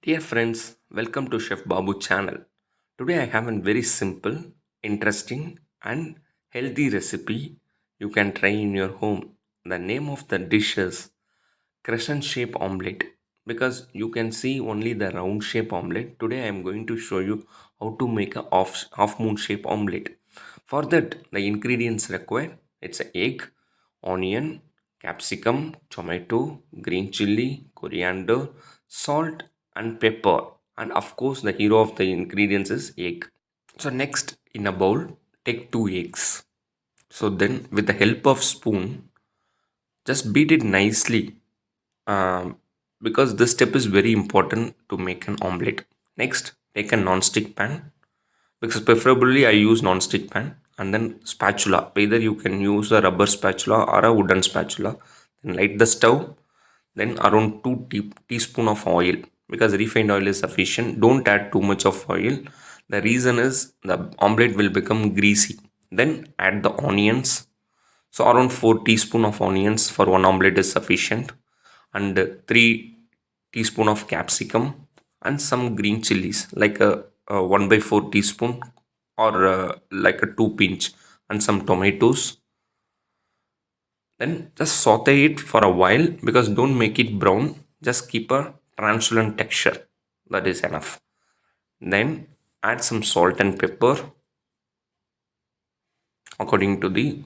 Dear friends, welcome to Chef Babu channel. Today I have a very simple, interesting and healthy recipe you can try in your home. The name of the dish is crescent shape omelette because you can see only the round shape omelette. Today I am going to show you how to make a half moon shape omelette. For that the ingredients required it's a egg, onion, capsicum, tomato, green chili, coriander, salt and pepper, and of course the hero of the ingredients is egg. So next in a bowl take two eggs. So then with the help of spoon just beat it nicely, um, because this step is very important to make an omelette. Next, take a non-stick pan, because preferably I use non-stick pan, and then spatula. Either you can use a rubber spatula or a wooden spatula. Then light the stove. Then around 2 teaspoon of oil, because refined oil is sufficient. Don't add too much of oil. The reason is the omelette will become greasy. Then add the onions, so around 4 teaspoon of onions for one omelette is sufficient, and 3 teaspoon of capsicum and some green chilies like a 1 by 4 teaspoon, or like a 2 pinch, and some tomatoes. Then just saute it for a while, because don't make it brown, just keep a translucent texture. That is enough. Then add some salt and pepper according to the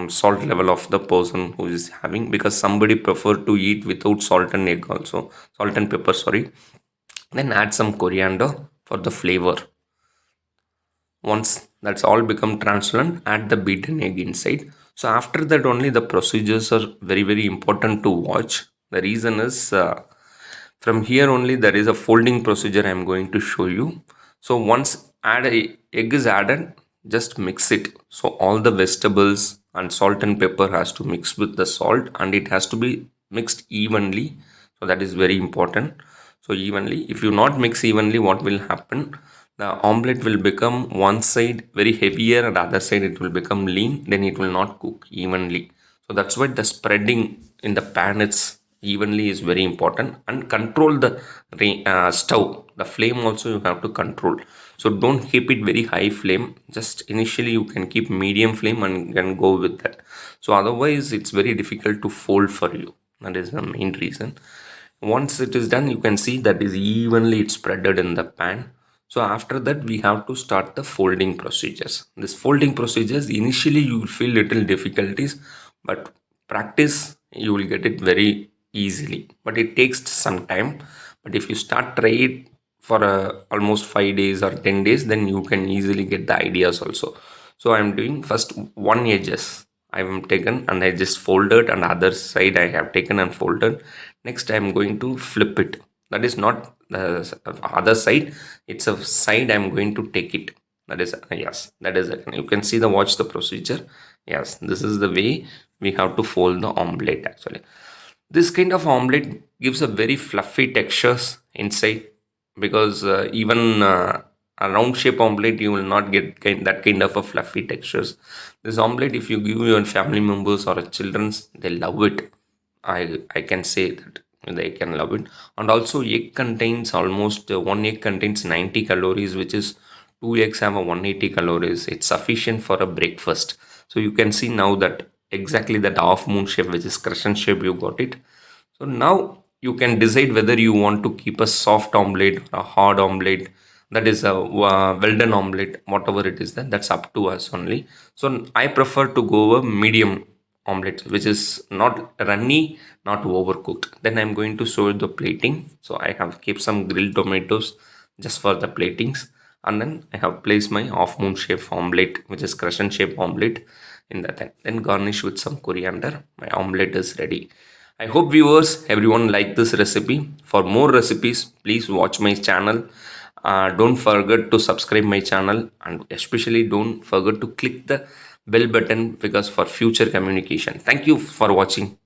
salt level of the person who is having, because somebody prefer to eat without salt and egg also, salt and pepper, sorry. Then add some coriander for the flavor. Once that's all become translucent, add the beaten egg inside. So after that only the procedures are very important to watch. The reason is, from here only there is a folding procedure I am going to show you. So once egg is added, just mix it. So all the vegetables and salt and pepper has to mix with the salt, and it has to be mixed evenly. So that is very important. So evenly, if you not mix evenly, what will happen, the omelette will become one side very heavier and other side it will become lean, then it will not cook evenly. So that's why the spreading in the pan it's evenly is very important, and control the stove, the flame also you have to control. So don't keep it very high flame, just initially you can keep medium flame and can go with that. So otherwise it's very difficult to fold for you. That is the main reason. Once it is done, you can see that is evenly it's spreaded in the pan. So after that we have to start the folding procedures. This folding procedures initially you will feel little difficulties, but practice you will get it very easily, but it takes some time. But if you start try it for almost 5 days or 10 days, then you can easily get the ideas also. So I am doing first one edges I am taken and I just folded, and other side I have taken and folded. Next I am going to flip it. That is not the other side, it's a side I am going to take it. That is, yes, that is it. You can see the watch the procedure. Yes, this is the way we have to fold the omelette actually. This kind of omelette gives a very fluffy textures inside, because even a round shape omelette you will not get that kind of a fluffy textures. This omelette, if you give your family members or children's, they love it. I can say that they can love it. And also egg contains almost, one egg contains 90 calories, which is two eggs have a 180 calories. It's sufficient for a breakfast. So you can see now that exactly that half moon shape, which is crescent shape, you got it. So now you can decide whether you want to keep a soft omelette or a hard omelette. That is a well done omelette, whatever it is. That's up to us only. So I prefer to go a medium omelette, which is not runny, not overcooked. Then I'm going to show the plating. So I have kept some grilled tomatoes just for the platings, and then I have placed my half moon shape omelette, which is crescent shape omelette, in that. Then garnish with some coriander. My omelette is ready. I hope viewers, everyone like this recipe. For more recipes, please watch my channel. Don't forget to subscribe my channel, and especially don't forget to click the bell button, because for future communication. Thank you for watching.